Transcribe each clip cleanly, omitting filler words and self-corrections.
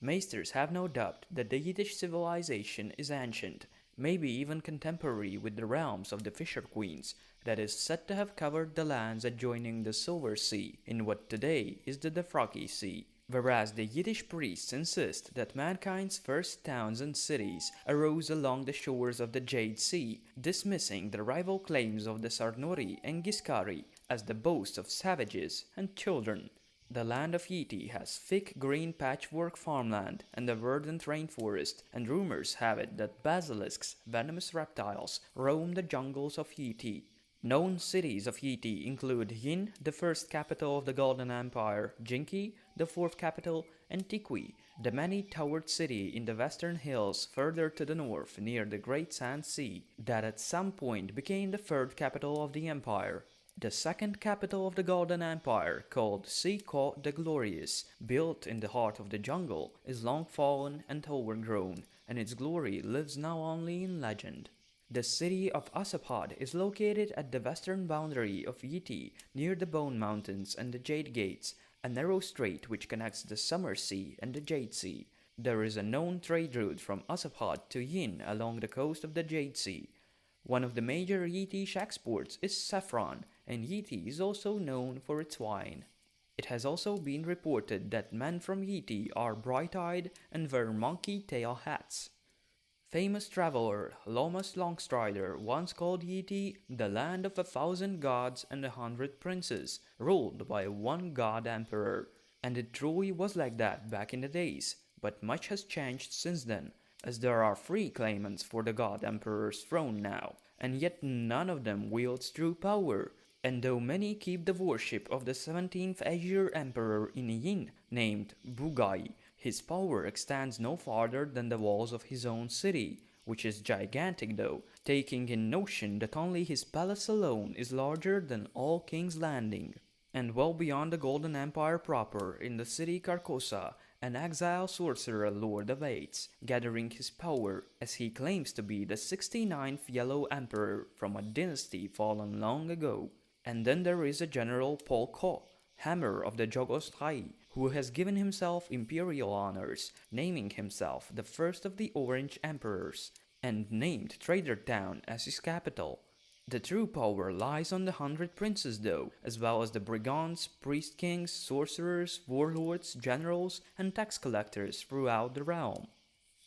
Maesters have no doubt that the Yiddish civilization is ancient, maybe even contemporary with the realms of the Fisher Queens, that is said to have covered the lands adjoining the Silver Sea in what today is the Dothraki Sea. Whereas the Yiddish priests insist that mankind's first towns and cities arose along the shores of the Jade Sea, dismissing the rival claims of the Sarnori and Giscari as the boast of savages and children. The land of Yiti has thick green patchwork farmland and a verdant rainforest, and rumors have it that basilisks, venomous reptiles, roam the jungles of Yiti. Known cities of Yiti include Yin, the first capital of the Golden Empire, Jinki, the fourth capital, and Tikwi, the many-towered city in the western hills further to the north near the Great Sand Sea, that at some point became the third capital of the empire. The second capital of the Golden Empire, called Siko the Glorious, built in the heart of the jungle, is long fallen and overgrown, and its glory lives now only in legend. The city of Asapad is located at the western boundary of Yiti, near the Bone Mountains and the Jade Gates, a narrow strait which connects the Summer Sea and the Jade Sea. There is a known trade route from Asapad to Yin along the coast of the Jade Sea. One of the major Yiddish exports is saffron, and Yiti is also known for its wine. It has also been reported that men from Yiti are bright-eyed and wear monkey tail hats. Famous traveler Lomas Longstrider once called Yiti the land of 1,000 gods and 100 princes, ruled by one god emperor. And it truly was like that back in the days, but much has changed since then, as there are 3 claimants for the god emperor's throne now, and yet none of them wields true power. And though many keep the worship of the 17th Azure emperor in Yin, named Bugai, his power extends no farther than the walls of his own city, which is gigantic though, taking in notion that only his palace alone is larger than all King's Landing. And well beyond the Golden Empire proper, in the city Carcosa, an exile sorcerer lord awaits, gathering his power as he claims to be the 69th Yellow Emperor from a dynasty fallen long ago. And then there is a General Paul Ko, Hammer of the Jogos Rai, who has given himself imperial honors, naming himself the first of the Orange Emperors, and named Trader Town as his capital. The true power lies on the 100 princes though, as well as the brigands, priest kings, sorcerers, warlords, generals, and tax collectors throughout the realm.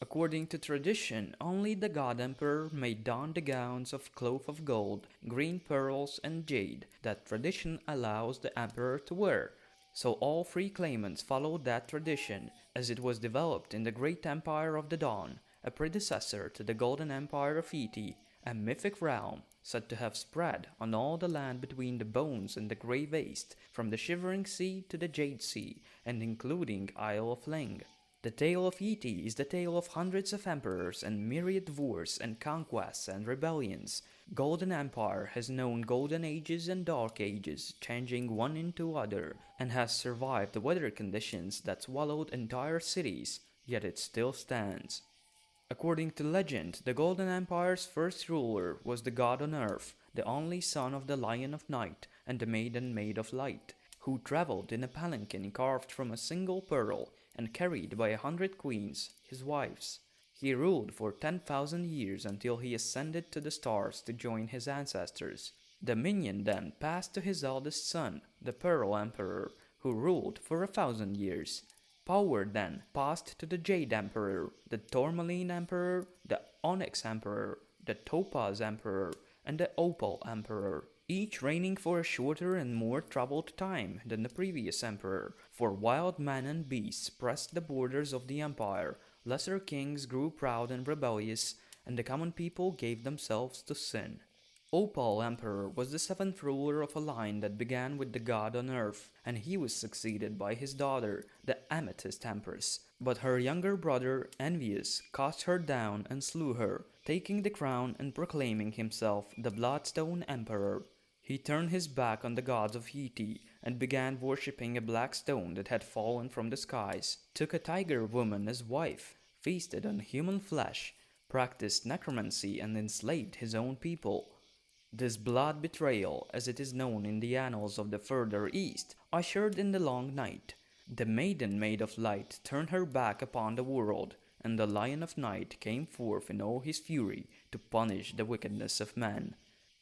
According to tradition, only the God Emperor may don the gowns of cloth of gold, green pearls, and jade that tradition allows the Emperor to wear. So all 3 claimants followed that tradition, as it was developed in the Great Empire of the Dawn, a predecessor to the Golden Empire of Yiti, a mythic realm said to have spread on all the land between the Bones and the Grey Waste, from the Shivering Sea to the Jade Sea, and including Isle of Leng. The tale of Yiti is the tale of hundreds of emperors and myriad wars and conquests and rebellions. Golden Empire has known golden ages and dark ages, changing one into other, and has survived the weather conditions that swallowed entire cities, yet it still stands. According to legend, the Golden Empire's first ruler was the god on earth, the only son of the Lion of Night and the Maiden Maid of Light, who traveled in a palanquin carved from a single pearl and carried by 100 queens, his wives. He ruled for 10,000 years until he ascended to the stars to join his ancestors. The minion then passed to his eldest son, the Pearl Emperor, who ruled for 1,000 years. Power then passed to the Jade Emperor, the Tourmaline Emperor, the Onyx Emperor, the Topaz Emperor, and the Opal Emperor, each reigning for a shorter and more troubled time than the previous emperor, for wild men and beasts pressed the borders of the empire, lesser kings grew proud and rebellious, and the common people gave themselves to sin. Opal Emperor was the 7th ruler of a line that began with the god on earth, and he was succeeded by his daughter, the Amethyst Empress. But her younger brother, Envious, cast her down and slew her, taking the crown and proclaiming himself the Bloodstone Emperor. He turned his back on the gods of Yiti and began worshipping a black stone that had fallen from the skies, took a tiger woman as wife, feasted on human flesh, practiced necromancy and enslaved his own people. This blood betrayal, as it is known in the annals of the further east, ushered in the long night. The maiden maid of light turned her back upon the world, and the Lion of Night came forth in all his fury to punish the wickedness of man.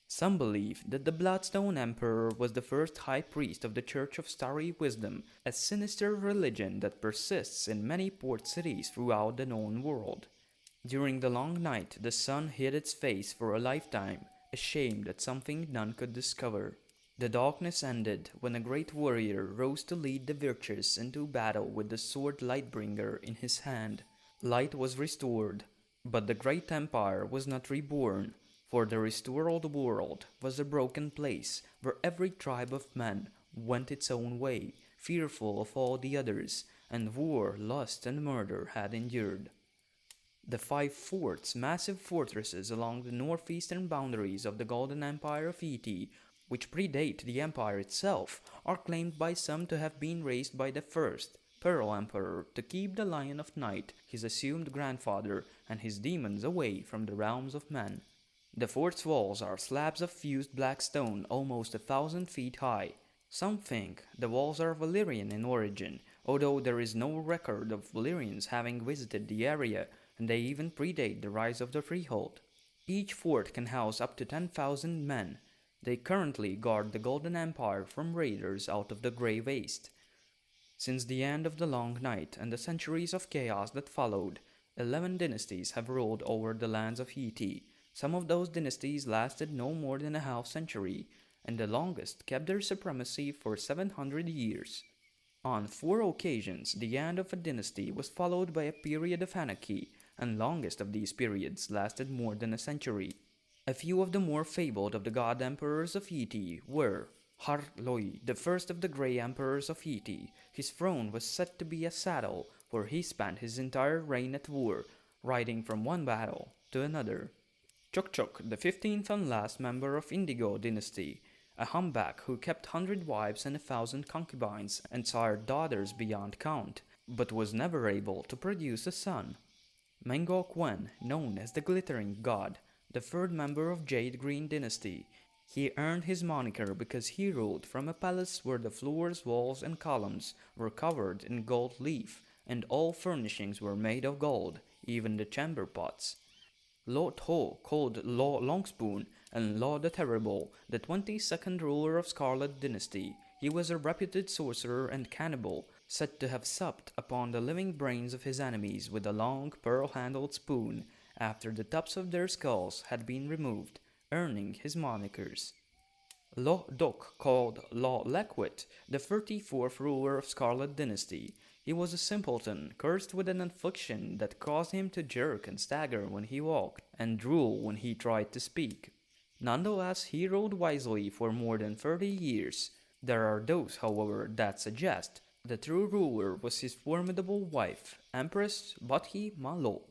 Some believe that the Bloodstone Emperor was the first high priest of the Church of Starry Wisdom, a sinister religion that persists in many port cities throughout the known world. During the long night, the sun hid its face for a lifetime, ashamed at something none could discover. The darkness ended when a great warrior rose to lead the virtuous into battle with the sword Lightbringer in his hand. Light was restored, but the great empire was not reborn, for the restored world was a broken place where every tribe of men went its own way, fearful of all the others, and war, lust, and murder had endured. The 5 forts, massive fortresses along the northeastern boundaries of the Golden Empire of ET, which predate the empire itself, are claimed by some to have been raised by the first Pearl Emperor to keep the Lion of Night, his assumed grandfather, and his demons away from the realms of men. The fort's walls are slabs of fused black stone almost 1,000 feet high. Some think the walls are Valyrian in origin, although there is no record of Valyrians having visited the area, and they even predate the rise of the Freehold. Each fort can house up to 10,000 men. They currently guard the Golden Empire from raiders out of the Grey Waste. Since the end of the Long Night and the centuries of chaos that followed, 11 dynasties have ruled over the lands of ET. Some of those dynasties lasted no more than a half-century, and the longest kept their supremacy for 700 years. On 4 occasions, the end of a dynasty was followed by a period of anarchy, and longest of these periods lasted more than a century. A few of the more fabled of the god emperors of ET were Har-Loi, the first of the Grey Emperors of ET. His throne was said to be a saddle, for he spent his entire reign at war, riding from one battle to another. Chok-Chok, the 15th and last member of Indigo dynasty, a humpback who kept 100 wives and 1,000 concubines and sired daughters beyond count, but was never able to produce a son. Mengok-Wen, known as the Glittering God, the 3rd member of Jade Green dynasty. He earned his moniker because he ruled from a palace where the floors, walls, and columns were covered in gold leaf, and all furnishings were made of gold, even the chamber pots. Lo Tho, called Lo Longspoon, and Lo the Terrible, the 22nd ruler of Scarlet Dynasty. He was a reputed sorcerer and cannibal, said to have supped upon the living brains of his enemies with a long, pearl-handled spoon, after the tops of their skulls had been removed, earning his monikers. Lo Dok, called Lo Lekwit, the 34th ruler of Scarlet Dynasty. He was a simpleton, cursed with an affliction that caused him to jerk and stagger when he walked, and drool when he tried to speak. Nonetheless, he ruled wisely for more than 30 years. There are those, however, that suggest the true ruler was his formidable wife, Empress Bathi Malo.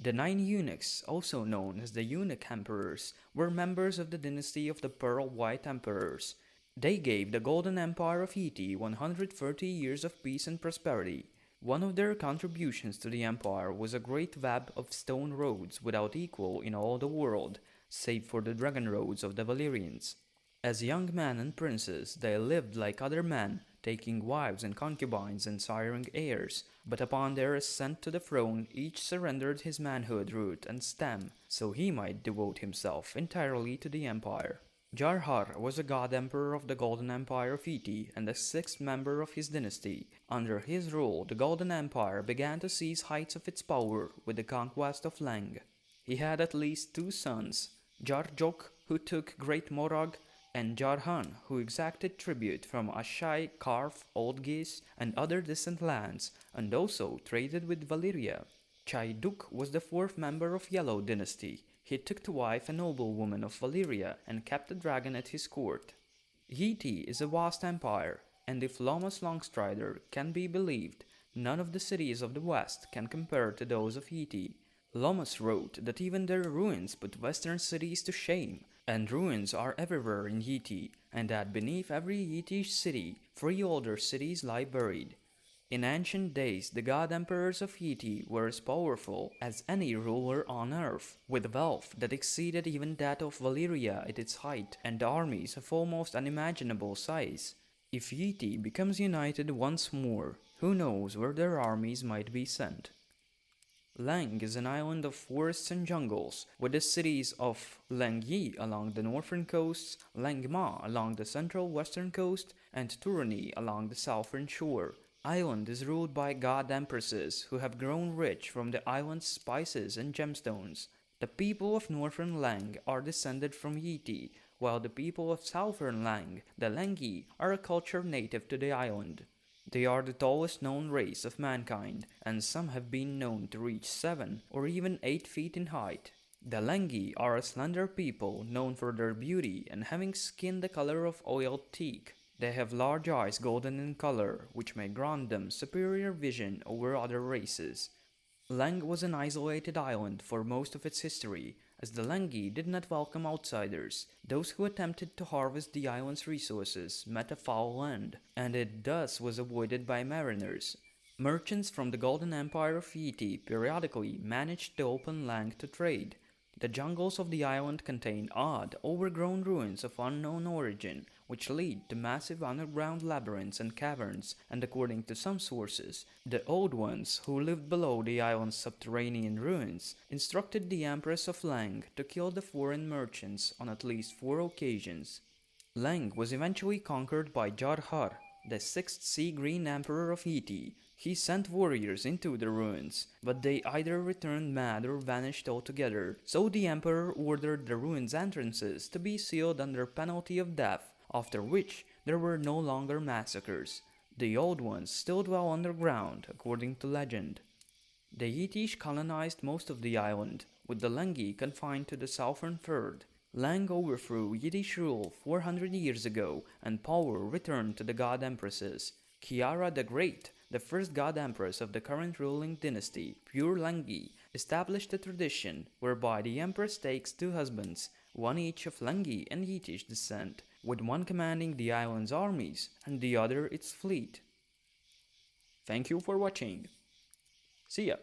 The 9 eunuchs, also known as the Eunuch Emperors, were members of the dynasty of the Pearl White Emperors. They gave the Golden Empire of ET 130 years of peace and prosperity. One of their contributions to the empire was a great web of stone roads without equal in all the world, save for the dragon roads of the Valyrians. As young men and princes, they lived like other men, taking wives and concubines and siring heirs, but upon their ascent to the throne, each surrendered his manhood root and stem, so he might devote himself entirely to the empire. Jarhar was a god emperor of the Golden Empire of ET and the 6th member of his dynasty. Under his rule, the Golden Empire began to seize heights of its power with the conquest of Leng. He had at least 2 sons, Jarjok, who took Great Morag, and Jarhan, who exacted tribute from Ashai, Karf, Oldgis, and other distant lands, and also traded with Valyria. Chaiduk was the 4th member of Yellow Dynasty. He took to wife a noblewoman of Valyria and kept a dragon at his court. Yeti is a vast empire, and if Lomas Longstrider can be believed, none of the cities of the west can compare to those of Yeti. Lomas wrote that even their ruins put western cities to shame, and ruins are everywhere in Yeti, and that beneath every Yeti city, 3 older cities lie buried. In ancient days, the god emperors of Yeti were as powerful as any ruler on earth, with wealth that exceeded even that of Valyria at its height, and armies of almost unimaginable size. If Yeti becomes united once more, Who knows where their armies might be sent? Leng is an island of forests and jungles, with the cities of Leng Yi along the northern coast, Leng Ma along the central western coast, and Turani along the southern shore. Island is ruled by god empresses who have grown rich from the island's spices and gemstones. The people of northern Leng are descended from Yiti, while the people of southern Leng, the Lengyi, are a culture native to the island. They are the tallest known race of mankind, and some have been known to reach 7 or even 8 feet in height. The Lengyi are a slender people known for their beauty and having skin the color of oiled teak. They have large eyes golden in color, which may grant them superior vision over other races. Leng was an isolated island for most of its history, as the Lengyi did not welcome outsiders. Those who attempted to harvest the island's resources met a foul end, and it thus was avoided by mariners. Merchants from the Golden Empire of Yiti periodically managed to open Leng to trade. The jungles of the island contain odd, overgrown ruins of unknown origin, which lead to massive underground labyrinths and caverns, and according to some sources, the Old Ones, who lived below the island's subterranean ruins, instructed the Empress of Leng to kill the foreign merchants on at least 4 occasions. Leng was eventually conquered by Jarhar, the 6th Sea Green Emperor of Yiti. He sent warriors into the ruins, but they either returned mad or vanished altogether, so the emperor ordered the ruins' entrances to be sealed under penalty of death, after which there were no longer massacres. The Old Ones still dwell underground, according to legend. The Yitish colonized most of the island, with the Lengyi confined to the southern third. Leng overthrew Yiddish rule 400 years ago, and power returned to the god empresses. Kiara the Great, the first god empress of the current ruling dynasty, Pure Lengyi, established a tradition whereby the empress takes 2 husbands, one each of Lengyi and Yiddish descent, with one commanding the island's armies and the other its fleet. Thank you for watching. See ya!